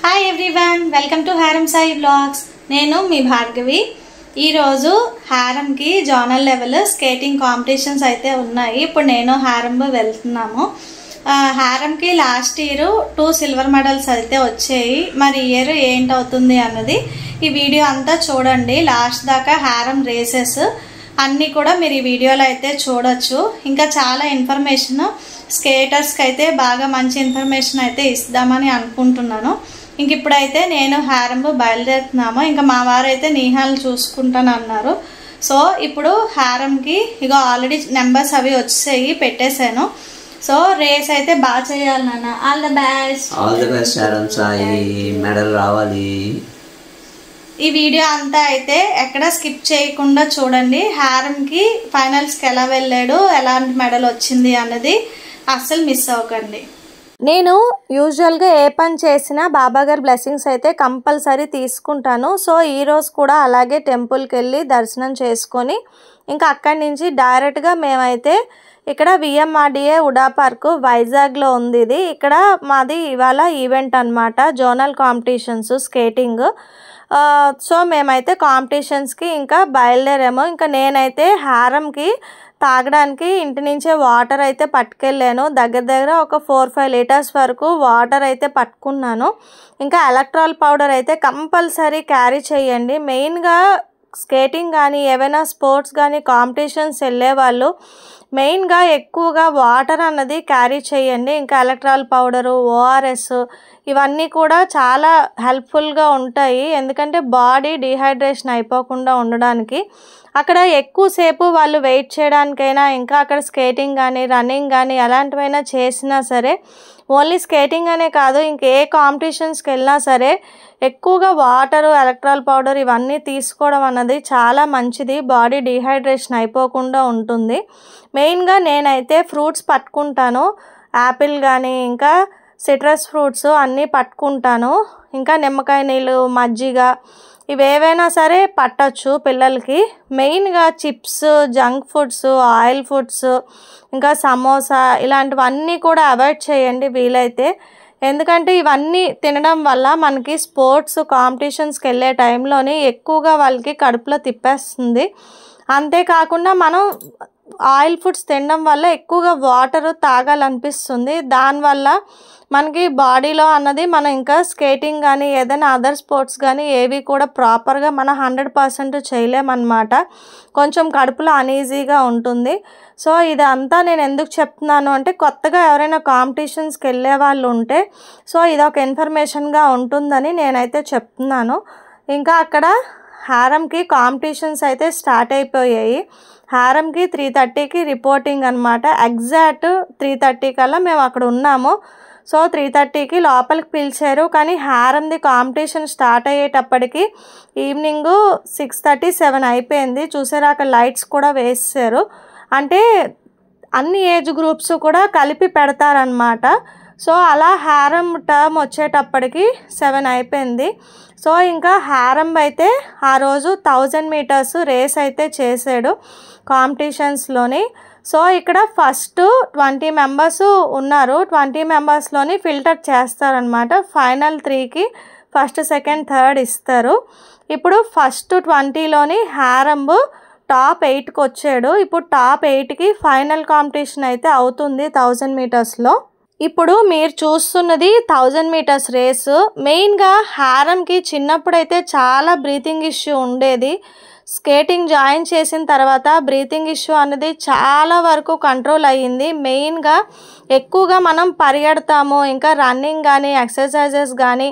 Hi everyone, welcome to హారం Sai vlogs. నేను మీ భార్గవి. ఈరోజు హారంకి జోనల్ లెవెల్ స్కేటింగ్ కాంపిటీషన్స్ అయితే ఉన్నాయి. ఇప్పుడు నేను హారంలో వెళ్తున్నాము. హారంకి లాస్ట్ ఇయర్ 2 సిల్వర్ మెడల్స్ అయితే వచ్చాయి. మరి ఇయర్ ఏంటవుతుంది అన్నది ఈ వీడియో అంతా చూడండి. లాస్ట్ దాకా హారం రేసెస్ అన్నీ కూడా మీరు ఈ వీడియోలో అయితే చూడొచ్చు. ఇంకా చాలా ఇన్ఫర్మేషన్ స్కేటర్స్కి అయితే బాగా మంచి ఇన్ఫర్మేషన్ అయితే ఇస్తామని అనుకుంటున్నాను. ఇంక ఇప్పుడైతే నేను హారంలో బయలుదేరుతున్నాము. ఇంకా మా వారు అయితే నీహాలు చూసుకుంటాను అన్నారు. సో ఇప్పుడు హారంకి ఇగో ఆల్రెడీ నెంబర్స్ అవి వచ్చేసాయి, పెట్టేశాను. సో రేస్ అయితే బాగా చేయాలి నాన్న. All the best. All the best హారం సాయి, మెడల్ రావాలి. ఈ వీడియో అంతా అయితే ఎక్కడ స్కిప్ చేయకుండా చూడండి. హారంకి ఫైనల్స్కి ఎలా వెళ్ళాడు, ఎలాంటి మెడల్ వచ్చింది అన్నది అస్సలు మిస్ అవ్వకండి. నేను యూజువల్గా ఏ పని చేసినా బాబాగారి బ్లెస్సింగ్స్ అయితే కంపల్సరీ తీసుకుంటాను. సో ఈరోజు కూడా అలాగే టెంపుల్కి వెళ్ళి దర్శనం చేసుకొని ఇంకా అక్కడి నుంచి డైరెక్ట్గా మేమైతే ఇక్కడ విఎంఆర్డిఏ ఉడా పార్క్ వైజాగ్లో ఉంది. ఇది ఇక్కడ మాది ఇవాళ ఈవెంట్ అనమాట, జోనల్ కాంపిటీషన్స్ స్కేటింగ్. సో మేమైతే కాంపిటీషన్స్కి ఇంకా బయలుదేరాము. ఇంకా నేనైతే హారంకి తాగడానికి ఇంటి నుంచే వాటర్ అయితే పట్టుకెళ్ళాను. దగ్గర ఒక 4-5 లీటర్స్ వరకు వాటర్ అయితే పట్టుకున్నాను. ఇంకా ఎలక్ట్రాల్ పౌడర్ అయితే కంపల్సరీ క్యారీ చేయండి. మెయిన్గా స్కేటింగ్ కానీ ఏవైనా స్పోర్ట్స్ కానీ కాంపిటీషన్స్ వెళ్ళే వాళ్ళు మెయిన్గా ఎక్కువగా వాటర్ అన్నది క్యారీ చేయండి. ఇంకా ఎలక్ట్రాల్ పౌడరు, ఓఆర్ఎస్ ఇవన్నీ కూడా చాలా హెల్ప్ఫుల్గా ఉంటాయి. ఎందుకంటే బాడీ డిహైడ్రేషన్ అయిపోకుండా ఉండడానికి. అక్కడ ఎక్కువసేపు వాళ్ళు వెయిట్ చేయడానికైనా ఇంకా అక్కడ స్కేటింగ్ కానీ రన్నింగ్ కానీ ఎలాంటివైనా చేసినా సరే, ఓన్లీ స్కేటింగ్ అనే కాదు ఇంకే కాంపిటీషన్స్కి వెళ్ళినా సరే ఎక్కువగా వాటరు, ఎలక్ట్రాల్ పౌడర్ ఇవన్నీ తీసుకోవడం అన్నది చాలా మంచిది. బాడీ డిహైడ్రేషన్ అయిపోకుండా ఉంటుంది. మెయిన్గా నేనైతే ఫ్రూట్స్ పట్టుకుంటాను. యాపిల్ కానీ ఇంకా సిట్రస్ ఫ్రూట్స్ అన్నీ పట్టుకుంటాను. ఇంకా నిమ్మకాయ నీళ్ళు, మజ్జిగ ఇవేవైనా సరే పట్టచ్చు పిల్లలకి. మెయిన్గా chips, junk foods, oil foods ఇంకా సమోసా ఇలాంటివన్నీ కూడా అవాయిడ్ చేయండి వీలైతే. ఎందుకంటే ఇవన్నీ తినడం వల్ల మనకి స్పోర్ట్స్ కాంపిటీషన్స్కి వెళ్ళే టైంలోని ఎక్కువగా వాళ్ళకి కడుపులో తిప్పేస్తుంది. అంతేకాకుండా మనం ఆయిల్ ఫుడ్స్ తినడం వల్ల ఎక్కువగా వాటర్ తాగాలనిపిస్తుంది. దానివల్ల మనకి బాడీలో అన్నది మనం ఇంకా స్కేటింగ్ కానీ ఏదైనా అదర్ స్పోర్ట్స్ కానీ ఏవి కూడా ప్రాపర్గా మనం 100% చేయలేమన్నమాట. కొంచెం కడుపులో అనీజీగా ఉంటుంది. సో ఇదంతా నేను ఎందుకు చెప్తున్నాను అంటే కొత్తగా ఎవరైనా కాంపిటీషన్స్కి వెళ్ళే వాళ్ళు ఉంటే సో ఇదొక ఇన్ఫర్మేషన్గా ఉంటుందని నేనైతే చెప్తున్నాను. ఇంకా అక్కడ హారంకి కాంపిటీషన్స్ అయితే స్టార్ట్ అయిపోయాయి. హారంకి 3:30కి రిపోర్టింగ్ అనమాట. ఎగ్జాక్ట్ 3:30 కల్లా మేము అక్కడ ఉన్నాము. సో 3:30కి లోపలికి పిలిచారు. కానీ హారంది కాంపిటీషన్ స్టార్ట్ అయ్యేటప్పటికి ఈవినింగ్ 6:30-7 అయిపోయింది. చూసారా అక్కడ లైట్స్ కూడా వేసారు. అంటే అన్ని ఏజ్ గ్రూప్స్ కూడా కలిపి పెడతారనమాట. సో అలా హారం టర్మ్ వచ్చేటప్పటికి 7 అయిపోయింది. సో ఇంకా హారం అయితే ఆ రోజు 1000 మీటర్స్ రేస్ అయితే చేసాడు కాంపిటీషన్స్లోని. సో ఇక్కడ ఫస్ట్ 20 మెంబర్స్ ఉన్నారు. 20 మెంబర్స్లోని ఫిల్టర్ చేస్తారనమాట. ఫైనల్ 3కి ఫస్ట్, సెకండ్, థర్డ్ ఇస్తారు. ఇప్పుడు ఫస్ట్ 20లోని హారం టాప్ 8కి వచ్చాడు. ఇప్పుడు టాప్ 8కి ఫైనల్ కాంపిటీషన్ అయితే అవుతుంది 1000 మీటర్స్లో. ఇప్పుడు మీరు చూస్తున్నది 1000 మీటర్స్ రేసు. మెయిన్గా హారంకి చిన్నప్పుడైతే చాలా బ్రీతింగ్ ఇష్యూ ఉండేది. స్కేటింగ్ జాయిన్ చేసిన తర్వాత బ్రీతింగ్ ఇష్యూ అనేది చాలా వరకు కంట్రోల్ అయ్యింది. మెయిన్గా ఎక్కువగా మనం పరిగెడతాము, ఇంకా రన్నింగ్ కానీ ఎక్సర్సైజెస్ కానీ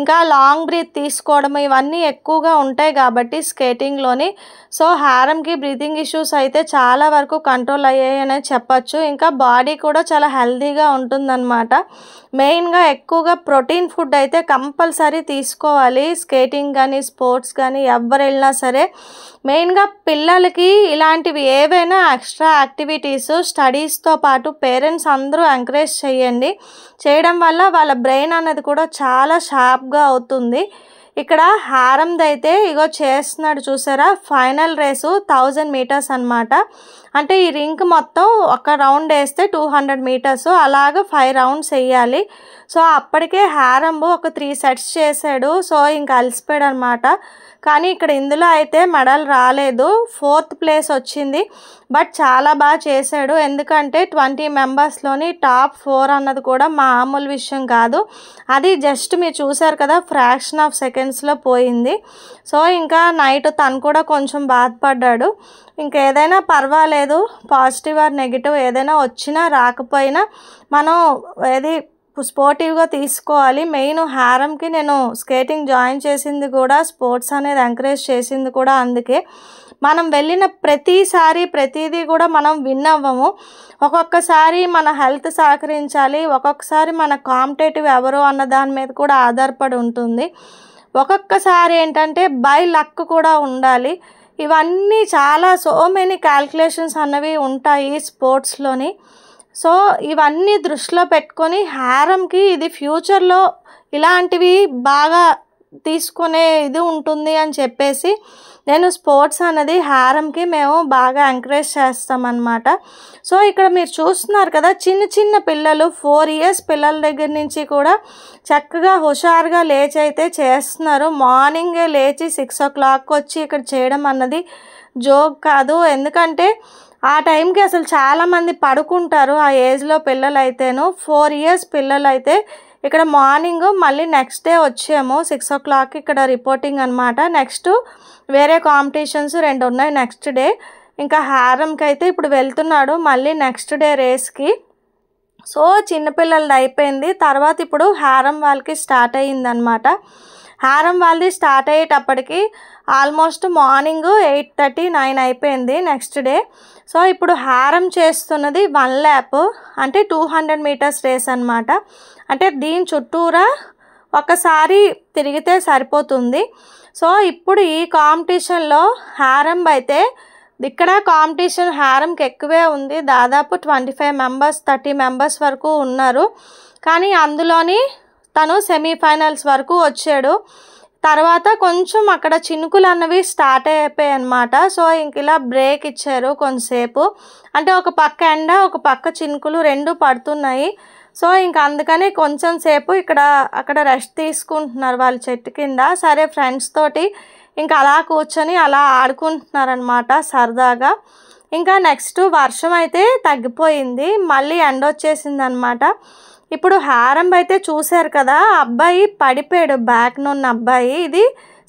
ఇంకా లాంగ్ బ్రీత్ తీసుకోవడం ఇవన్నీ ఎక్కువగా ఉంటాయి కాబట్టి స్కేటింగ్లోని. సో హారంకి బ్రీతింగ్ ఇష్యూస్ అయితే చాలా వరకు కంట్రోల్ అయ్యాయనే చెప్పచ్చు. ఇంకా బాడీ కూడా చాలా హెల్తీగా ఉంటుందన్నమాట. మెయిన్గా ఎక్కువగా ప్రోటీన్ ఫుడ్ అయితే కంపల్సరీ తీసుకోవాలి. స్కేటింగ్ కానీ స్పోర్ట్స్ కానీ ఎవరు వెళ్ళినా సరే మెయిన్గా పిల్లలకి ఇలాంటివి ఏవైనా ఎక్స్ట్రా యాక్టివిటీస్ స్టడీస్తో పాటు పేరెంట్స్ అందరూ ఎంకరేజ్ చేయండి. చేయడం వల్ల వాళ్ళ బ్రెయిన్ అనేది కూడా చాలా షార్ప్గా అవుతుంది. ఇక్కడ హారంది అయితే ఇగో చేస్తున్నాడు చూసారా, ఫైనల్ రేసు 1000 మీటర్స్ అనమాట. అంటే ఈ రింగ్ మొత్తం ఒక రౌండ్ వేస్తే 200 మీటర్స్, అలాగ 5 రౌండ్స్ వేయాలి. సో అప్పటికే హారంబు ఒక 3 సెట్స్ చేశాడు. సో ఇంకా అలసిపోయాడు అనమాట. కానీ ఇక్కడ ఇందులో అయితే మెడల్ రాలేదు, 4th ప్లేస్ వచ్చింది. బట్ చాలా బాగా చేశాడు. ఎందుకంటే 20 మెంబర్స్లోని టాప్ 4 అన్నది కూడా మామూలు విషయం కాదు. అది జస్ట్ మీరు చూసారు కదా, ఫ్రాక్షన్ ఆఫ్ సెకండ్స్లో పోయింది. సో ఇంకా నైట్ తను కూడా కొంచెం బాధపడ్డాడు. ఇంకేదైనా పర్వాలేదు, పాజిటివ్ ఆర్ నెగిటివ్ ఏదైనా వచ్చినా రాకపోయినా మనం ఏది స్పోర్టివ్గా తీసుకోవాలి. మెయిన్ హారంకి నేను స్కేటింగ్ జాయిన్ చేసింది కూడా, స్పోర్ట్స్ అనేది ఎంకరేజ్ చేసింది కూడా అందుకే. మనం వెళ్ళిన ప్రతిసారి ప్రతిదీ కూడా మనం విన్ అవ్వము. ఒక్కొక్కసారి మన హెల్త్ సహకరించాలి, ఒక్కొక్కసారి మన కాంపిటేటివ్ ఎవరు అన్న దాని మీద కూడా ఆధారపడి ఉంటుంది. ఒక్కొక్కసారి ఏంటంటే బై లక్ కూడా ఉండాలి. ఇవన్నీ చాలా సో మెనీ క్యాల్కులేషన్స్ అన్నవి ఉంటాయి స్పోర్ట్స్లోని. సో ఇవన్నీ దృష్టిలో పెట్టుకొని హారంకి ఇది ఫ్యూచర్లో ఇలాంటివి బాగా తీసుకునే ఇది ఉంటుంది అని చెప్పేసి నేను స్పోర్ట్స్ అనేది హారంకి మేము బాగా ఎంకరేజ్ చేస్తామన్నమాట. సో ఇక్కడ మీరు చూస్తున్నారు కదా, చిన్న చిన్న పిల్లలు 4 ఇయర్స్ పిల్లల దగ్గర నుంచి కూడా చక్కగా హుషారుగా లేచి అయితే చేస్తున్నారు. మార్నింగే లేచి 6 o'clock వచ్చి ఇక్కడ చేయడం అన్నది జోక్ కాదు. ఎందుకంటే ఆ టైంకి అసలు చాలామంది పడుకుంటారు ఆ ఏజ్లో పిల్లలు అయితేను. 4 ఇయర్స్ పిల్లలు అయితే ఇక్కడ మార్నింగ్ మళ్ళీ నెక్స్ట్ డే వచ్చాము 6 o'clock ఇక్కడ రిపోర్టింగ్ అనమాట. నెక్స్ట్ వేరే కాంపిటీషన్స్ 2 ఉన్నాయి నెక్స్ట్ డే. ఇంకా హారంకి అయితే ఇప్పుడు వెళ్తున్నాడు మళ్ళీ నెక్స్ట్ డే రేస్కి. సో చిన్నపిల్లలది అయిపోయింది. తర్వాత ఇప్పుడు హారం వాళ్ళకి స్టార్ట్ అయ్యిందనమాట. హారం వాళ్ళది స్టార్ట్ అయ్యేటప్పటికి ఆల్మోస్ట్ మార్నింగ్ 8:30, 9 అయిపోయింది నెక్స్ట్ డే. సో ఇప్పుడు హారం చేస్తున్నది 1 lap, అంటే 200 మీటర్స్ రేస్ అనమాట. అంటే దీని చుట్టూరా ఒకసారి తిరిగితే సరిపోతుంది. సో ఇప్పుడు ఈ కాంపిటీషన్లో హారం అయితే ఇక్కడ కాంపిటీషన్ హారంకి ఎక్కువే ఉంది. దాదాపు 25 మెంబర్స్ 30 మెంబర్స్ వరకు ఉన్నారు. కానీ అందులోని తను సెమీఫైనల్స్ వరకు వచ్చాడు. తర్వాత కొంచెం అక్కడ చినుకులు అన్నవి స్టార్ట్ అయిపోయాయి అనమాట. సో ఇంక ఇలా బ్రేక్ ఇచ్చారు కొంతసేపు. అంటే ఒక పక్క ఎండ ఒక పక్క చినుకులు 2 పడుతున్నాయి. సో ఇంక అందుకని కొంచెం సేపు అక్కడ రెస్ట్ తీసుకుంటున్నారు వాళ్ళు చెట్టు కింద. సరే ఫ్రెండ్స్ తోటి ఇంకా అలా కూర్చొని అలా ఆడుకుంటున్నారనమాట సరదాగా. ఇంకా నెక్స్ట్ వర్షం అయితే తగ్గిపోయింది, మళ్ళీ ఎండ వచ్చేసింది అనమాట. ఇప్పుడు హారం అయితే చూశారు కదా, అబ్బాయి పడిపోయాడు, బ్యాక్ నున్న అబ్బాయి. ఇది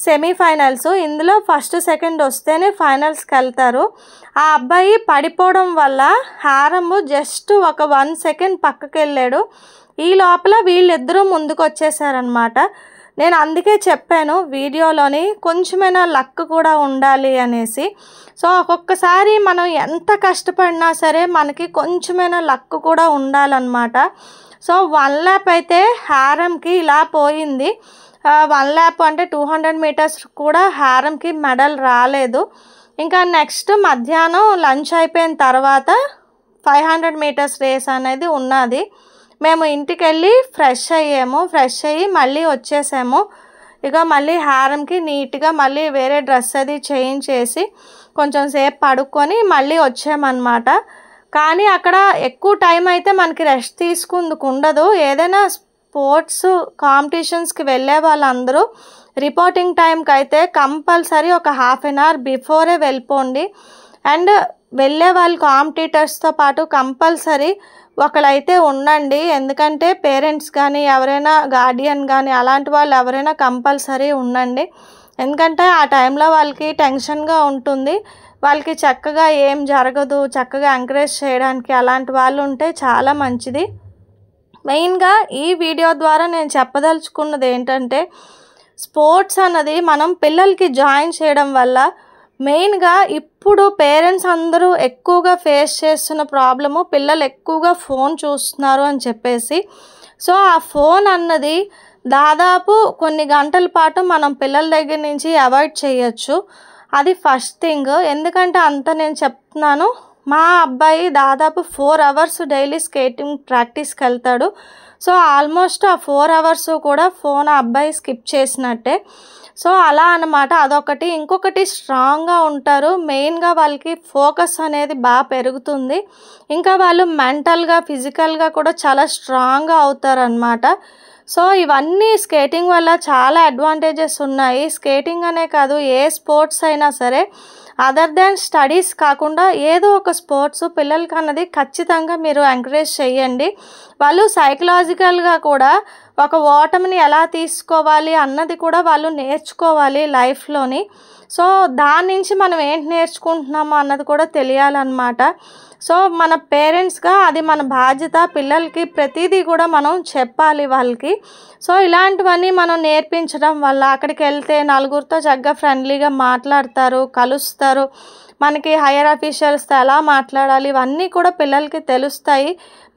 సెమీఫైనల్స్, ఇందులో ఫస్ట్ సెకండ్ వస్తేనే ఫైనల్స్కి వెళ్తారు. ఆ అబ్బాయి పడిపోవడం వల్ల హారము జస్ట్ ఒక 1 సెకండ్ పక్కకి వెళ్ళాడు. ఈ లోపల వీళ్ళిద్దరూ ముందుకు వచ్చేసారనమాట. నేను అందుకే చెప్పాను వీడియోలోని కొంచెమైనా లక్ కూడా ఉండాలి అనేసి. సో ఒక్కొక్కసారి మనం ఎంత కష్టపడినా సరే మనకి కొంచెమైనా లక్ కూడా ఉండాలన్నమాట. సో 1 lap అయితే హారంకి ఇలా పోయింది. 1 lap అంటే 200 మీటర్స్ కూడా హారంకి మెడల్ రాలేదు. ఇంకా నెక్స్ట్ మధ్యాహ్నం లంచ్ అయిపోయిన తర్వాత 500 మీటర్స్ రేస్ అనేది ఉన్నది. మేము ఇంటికి వెళ్ళి ఫ్రెష్ అయ్యి మళ్ళీ వచ్చేసాము. ఇక మళ్ళీ హారంకి నీట్గా మళ్ళీ వేరే డ్రెస్ అది చేంజ్ చేసి కొంచెం సేపు పడుకొని మళ్ళీ వచ్చామన్నమాట. కానీ అక్కడ ఎక్కువ టైం అయితే మనకి రెస్ట్ తీసుకుందుకు ఉండదు. ఏదైనా స్పోర్ట్స్ కాంపిటీషన్స్కి వెళ్ళే వాళ్ళందరూ రిపోర్టింగ్ టైంకి అయితే కంపల్సరీ ఒక 1/2 hour బిఫోరే వెళ్ళిపోండి. అండ్ వెళ్ళే వాళ్ళు కాంపిటీటర్స్తో పాటు కంపల్సరీ ఒకళ్ళైతే ఉండండి. ఎందుకంటే పేరెంట్స్ కానీ ఎవరైనా గార్డియన్ కానీ అలాంటి వాళ్ళు ఎవరైనా కంపల్సరీ ఉండండి. ఎందుకంటే ఆ టైంలో వాళ్ళకి టెన్షన్గా ఉంటుంది, వాళ్ళకి చక్కగా ఏం జరగదు, చక్కగా ఎంకరేజ్ చేయడానికి అలాంటి వాళ్ళు ఉంటే చాలా మంచిది. మెయిన్గా ఈ వీడియో ద్వారా నేను చెప్పదలుచుకున్నది ఏంటంటే, స్పోర్ట్స్ అన్నది మనం పిల్లలకి జాయిన్ చేయడం వల్ల మెయిన్గా ఇప్పుడు పేరెంట్స్ అందరూ ఎక్కువగా ఫేస్ చేస్తున్న ప్రాబ్లము పిల్లలు ఎక్కువగా ఫోన్ చూస్తున్నారు అని చెప్పేసి. సో ఆ ఫోన్ అన్నది దాదాపు కొన్ని గంటల పాటు మనం పిల్లల దగ్గర నుంచి అవాయిడ్ చేయొచ్చు. అది ఫస్ట్ థింగ్. ఎందుకంటే అంత నేను చెప్తున్నాను, మా అబ్బాయి దాదాపు 4 hours డైలీ స్కేటింగ్ ప్రాక్టీస్కి వెళ్తాడు. సో ఆల్మోస్ట్ ఆ 4 అవర్స్ కూడా ఫోన్ ఆ అబ్బాయి స్కిప్ చేసినట్టే. సో అలా అన్నమాట. అదొకటి. ఇంకొకటి స్ట్రాంగ్గా ఉంటారు. మెయిన్గా వాళ్ళకి ఫోకస్ అనేది బాగా పెరుగుతుంది. ఇంకా వాళ్ళు మెంటల్గా ఫిజికల్గా కూడా చాలా స్ట్రాంగ్గా అవుతారనమాట. సో ఇవన్నీ స్కేటింగ్ వల్ల చాలా అడ్వాంటేజెస్ ఉన్నాయి. స్కేటింగ్ అనే కాదు, ఏ స్పోర్ట్స్ అయినా సరే అదర్ దాన్ స్టడీస్ కాకుండా ఏదో ఒక స్పోర్ట్స్ పిల్లలకి అన్నది ఖచ్చితంగా మీరు ఎంకరేజ్ చేయండి. వాళ్ళు సైకలాజికల్గా కూడా ఒక ఓటమిని ఎలా తీసుకోవాలి అన్నది కూడా వాళ్ళు నేర్చుకోవాలి లైఫ్లోని. సో దాని నుంచి మనం ఏంటి నేర్చుకుంటున్నామో అన్నది కూడా తెలియాలన్నమాట. సో మన పేరెంట్స్గా అది మన బాధ్యత. పిల్లలకి ప్రతిదీ కూడా మనం చెప్పాలి వాళ్ళకి. సో ఇలాంటివన్నీ మనం నేర్పించడం వల్ల అక్కడికి వెళ్తే నలుగురితో చక్కగా ఫ్రెండ్లీగా మాట్లాడతారు, కలుస్తారు. మనకి హైయర్ అఫీషియల్స్తో ఎలా మాట్లాడాలి ఇవన్నీ కూడా పిల్లలకి తెలుస్తాయి.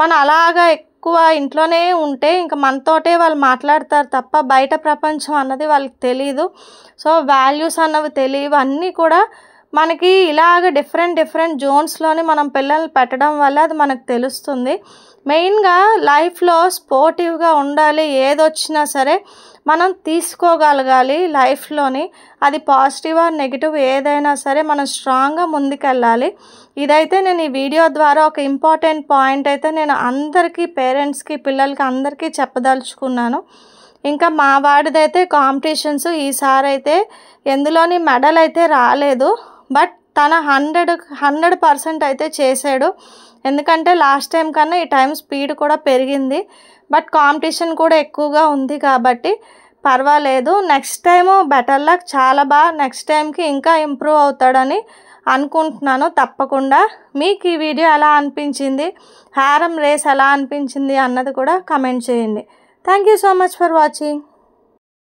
మనం అలాగా ఎక్కువ ఇంట్లోనే ఉంటే ఇంకా మనతోటే వాళ్ళు మాట్లాడతారు తప్ప బయట ప్రపంచం అన్నది వాళ్ళకి తెలీదు. సో వాల్యూస్ అన్నవి తెలియవు. అన్నీ కూడా మనకి ఇలాగ డిఫరెంట్ జోన్స్లోని మనం పిల్లల్ని పెట్టడం వల్ల అది మనకు తెలుస్తుంది. మెయిన్గా లైఫ్లో స్పోర్టివ్గా ఉండాలి. ఏదొచ్చినా సరే మనం తీసుకోగలగాలి లైఫ్లోని. అది పాజిటివ్ ఆర్ నెగిటివ్ ఏదైనా సరే మనం స్ట్రాంగ్గా ముందుకెళ్ళాలి. ఇదైతే నేను ఈ వీడియో ద్వారా ఒక ఇంపార్టెంట్ పాయింట్ అయితే నేను అందరికీ, పేరెంట్స్కి, పిల్లలకి అందరికీ చెప్పదలుచుకున్నాను. ఇంకా మా వాడిదైతే కాంపిటీషన్స్ ఈసారి అయితే ఎందులోని మెడల్ అయితే రాలేదు. బట్ తన 100% అయితే చేశాడు. ఎందుకంటే లాస్ట్ టైం కన్నా ఈ టైం స్పీడ్ కూడా పెరిగింది. బట్ కాంపిటీషన్ కూడా ఎక్కువగా ఉంది కాబట్టి పర్వాలేదు. Next time better luck. చాలా బాగా నెక్స్ట్ టైంకి ఇంకా ఇంప్రూవ్ అవుతాడని అనుకుంటున్నాను తప్పకుండా. మీకు ఈ వీడియో ఎలా అనిపించింది, హారం రేస్ ఎలా అనిపించింది అన్నది కూడా కమెంట్ చేయండి. Thank you so much for watching.